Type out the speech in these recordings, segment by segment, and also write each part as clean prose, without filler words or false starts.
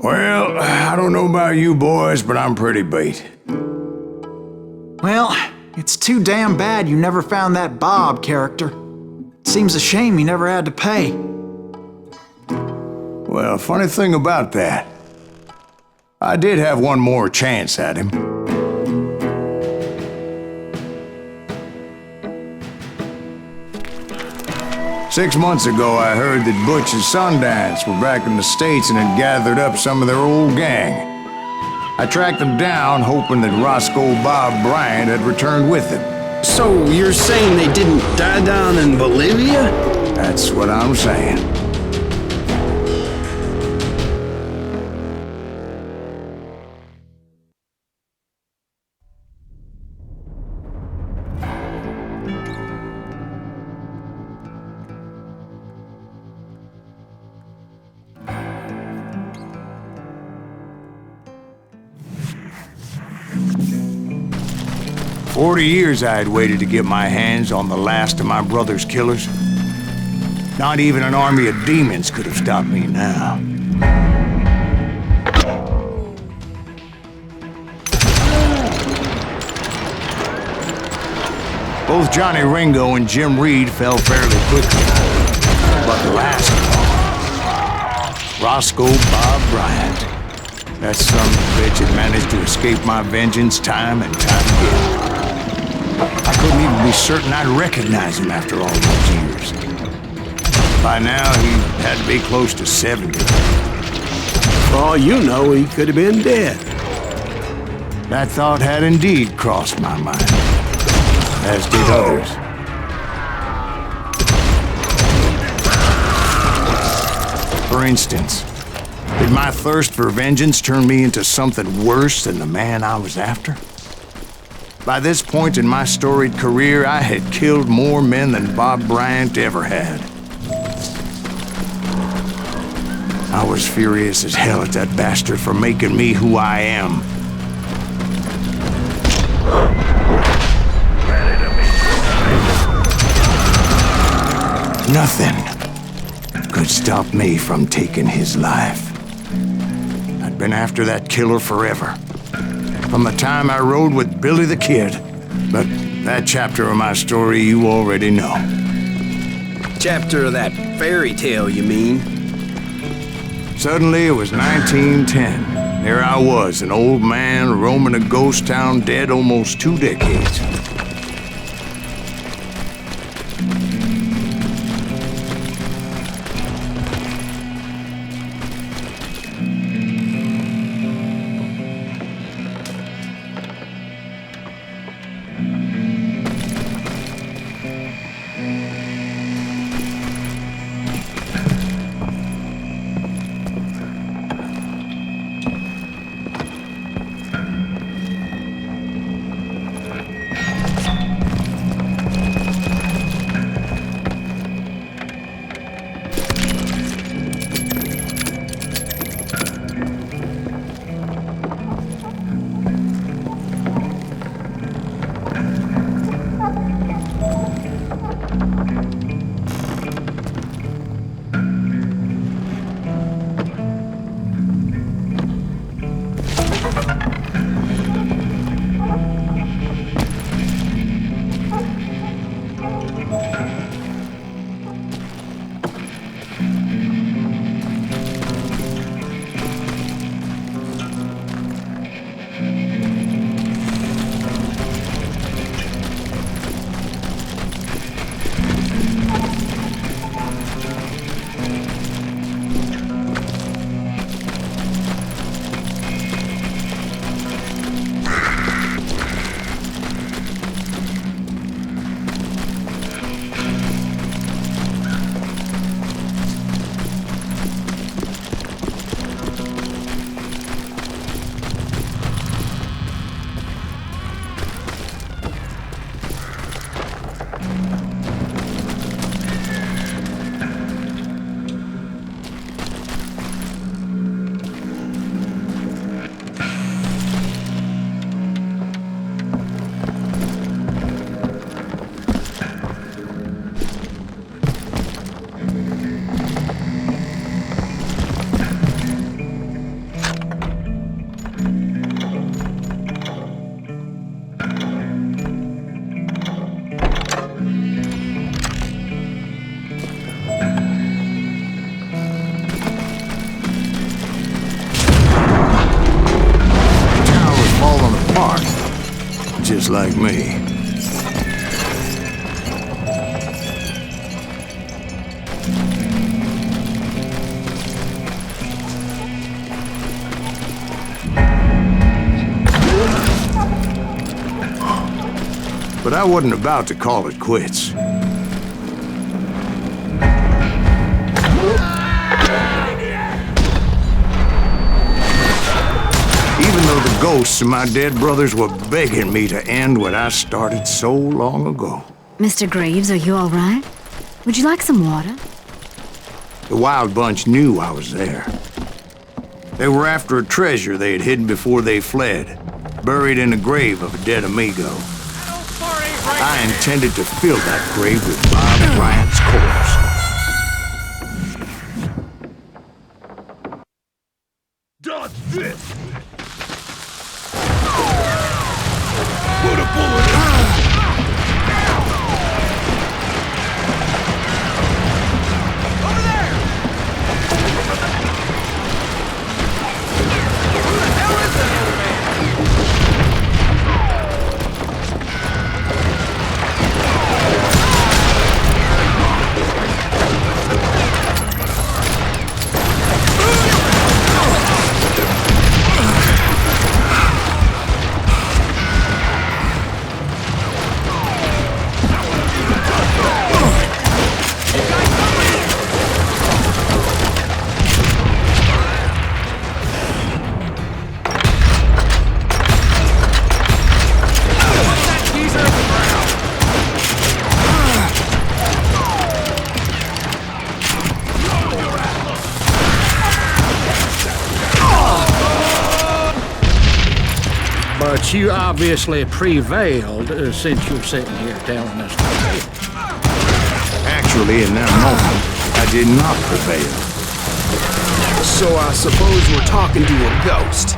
Well, I don't know about you boys, but I'm pretty beat. Well, it's too damn bad you never found that Bob character. Seems a shame he never had to pay. Well, funny thing about that, I did have one more chance at him. Six months ago, I heard that Butch and Sundance were back in the States and had gathered up some of their old gang. I tracked them down, hoping that Roscoe Bob Bryant had returned with them. So you're saying they didn't die down in Bolivia? That's what I'm saying. "40 years I had waited to get my hands on the last of my brother's killers. Not even an army of demons could have stopped me now. Both Johnny Ringo and Jim Reed fell fairly quickly. But the last one, Roscoe Bob Bryant, that son of a bitch had managed to escape my vengeance time and time again. I couldn't even be certain I'd recognize him after all those years. By now, he had to be close to 70. For all you know, he could have been dead. That thought had indeed crossed my mind, as did others. For instance, did my thirst for vengeance turn me into something worse than the man I was after? By this point in my storied career, I had killed more men than Bob Bryant ever had. I was furious as hell at that bastard for making me who I am. Nothing could stop me from taking his life. I'd been after that killer forever. From the time I rode with Billy the Kid. But that chapter of my story you already know. Chapter of that fairy tale, you mean? Suddenly it was 1910. There I was, an old man roaming a ghost town dead almost 2 decades. just like me. But I wasn't about to call it quits. Even though the ghosts of my dead brothers were begging me to end what I started so long ago. Mr. Graves, are you all right? Would you like some water? The Wild Bunch knew I was there. They were after a treasure they had hidden before they fled, buried in the grave of a dead amigo. I intended to fill that grave with Bob Bryant's corpse. Dodge this! Put a bullet in! Over there! Who the hell is that old man? But you obviously prevailed since you're sitting here telling us the truth. Actually, in that moment, I did not prevail. So I suppose we're talking to a ghost.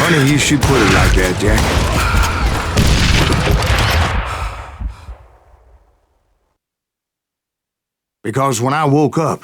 Funny you should put it like that, Jack. Because when I woke up...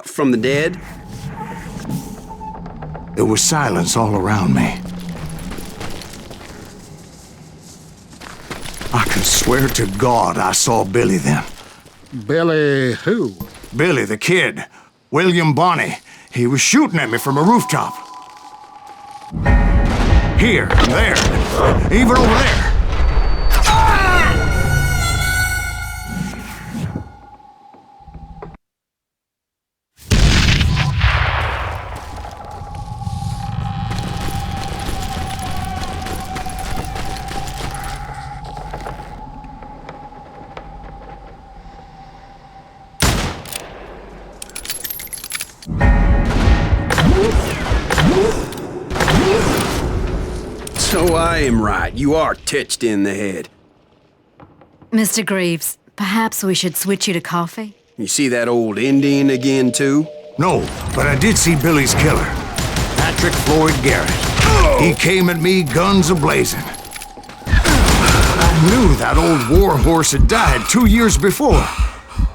From the dead? There was silence all around me. I can swear to God I saw Billy then. Billy who? Billy, the kid. William Bonney. He was shooting at me from a rooftop. Here, and there, even over there. So I am right. You are titched in the head. Mr. Graves, perhaps we should switch you to coffee? You see that old Indian again, too? No, but I did see Billy's killer. Patrick Floyd Garrett. He came at me guns a-blazing. I knew that old war horse had died 2 years before.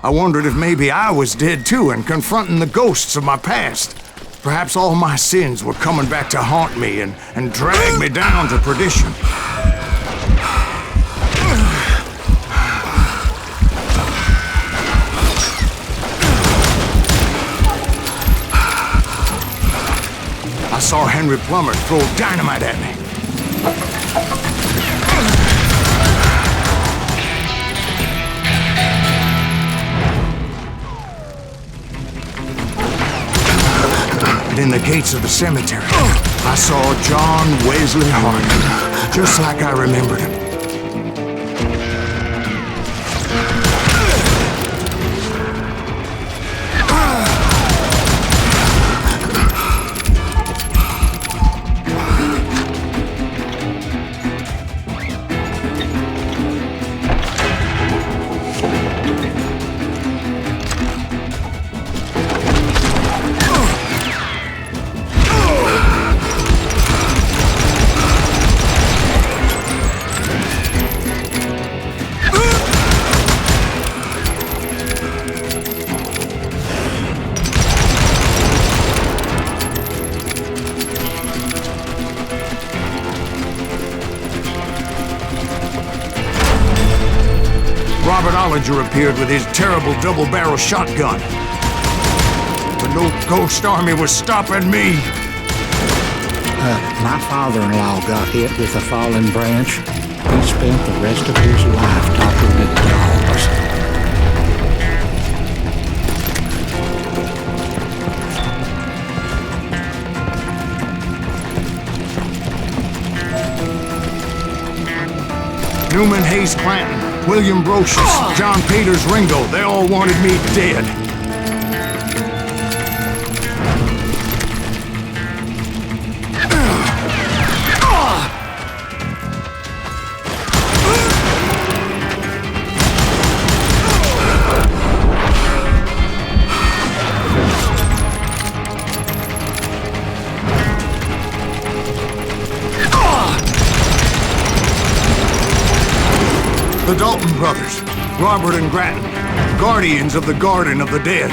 I wondered if maybe I was dead too and confronting the ghosts of my past. Perhaps all my sins were coming back to haunt me and drag me down to perdition. I saw Henry Plummer throw dynamite at me. And in the gates of the cemetery, I saw John Wesley Hart, just like I remembered him. Challenger appeared with his terrible double-barrel shotgun. But no ghost army was stopping me. My father-in-law got hit with a fallen branch. He spent the rest of his life talking to dogs. Newman Hayes Clanton, William Brocious, John Peters Ringo, they all wanted me dead. The Dalton brothers, Robert and Grattan, guardians of the Garden of the Dead.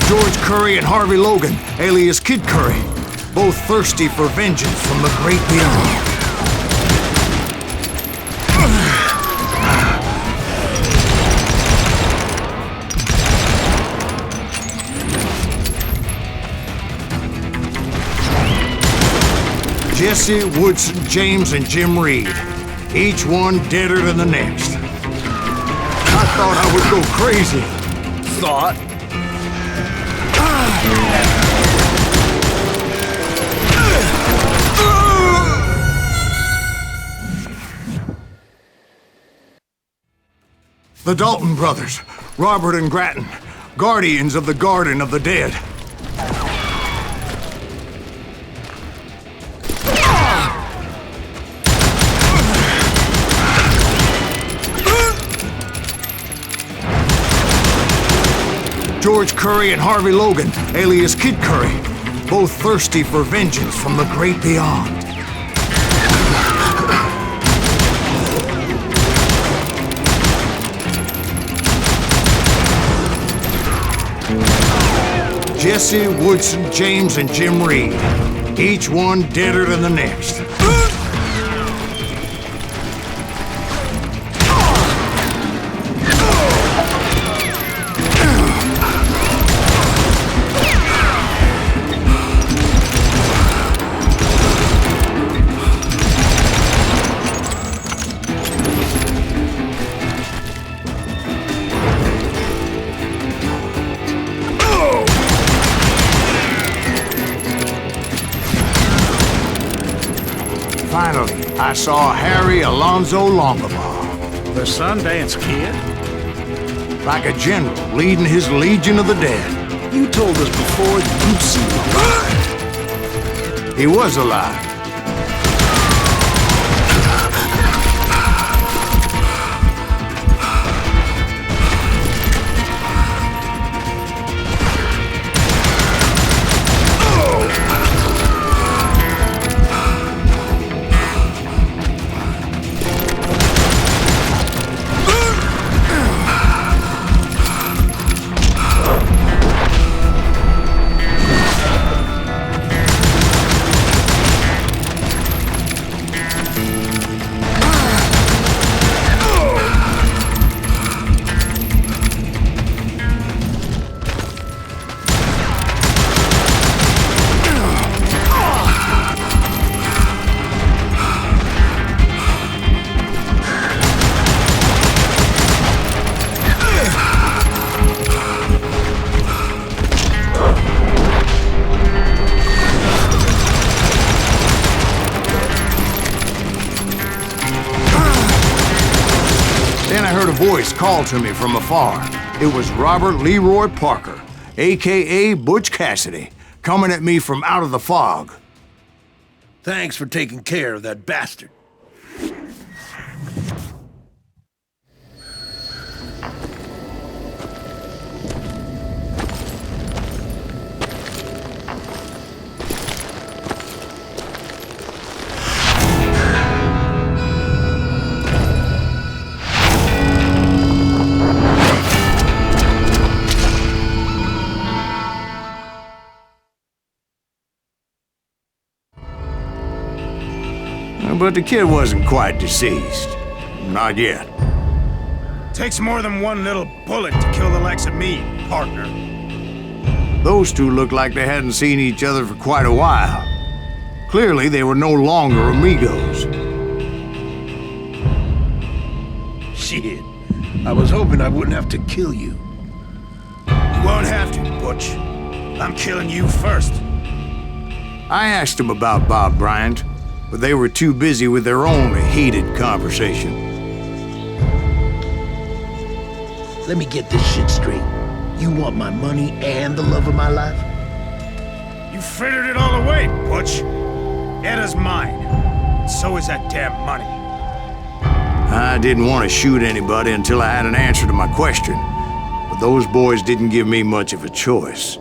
George Curry and Harvey Logan, alias Kid Curry, both thirsty for vengeance from the great beyond. Jesse, Woodson, James, and Jim Reed. Each one deader than the next. I thought I would go crazy. Thought? The Dalton brothers, Robert and Grattan, guardians of the Garden of the Dead. George Curry and Harvey Logan, alias Kid Curry, both thirsty for vengeance from the great beyond. Jesse, Woodson, James, and Jim Reed, each one deader than the next. Finally, I saw Harry Alonzo Longabaugh. The Sundance Kid? Like a general leading his legion of the dead. You told us before that you'd seen him alive. He was alive. Then I heard a voice call to me from afar. It was Robert Leroy Parker, a.k.a. Butch Cassidy, coming at me from out of the fog. Thanks for taking care of that bastard. But the kid wasn't quite deceased. Not yet. Takes more than one little bullet to kill the likes of me, partner. Those two looked like they hadn't seen each other for quite a while. Clearly, they were no longer amigos. Shit. I was hoping I wouldn't have to kill you. You won't have to, Butch. I'm killing you first. I asked them about Bob Bryant, but they were too busy with their own heated conversation. Let me get this shit straight. You want my money and the love of my life? You frittered it all away, Butch. Etta's mine. So is that damn money. I didn't want to shoot anybody until I had an answer to my question, but those boys didn't give me much of a choice.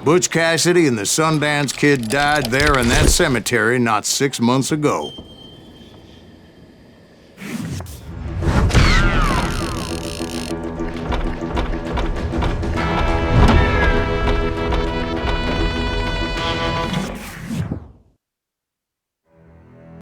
Butch Cassidy and the Sundance Kid died there in that cemetery not 6 months ago.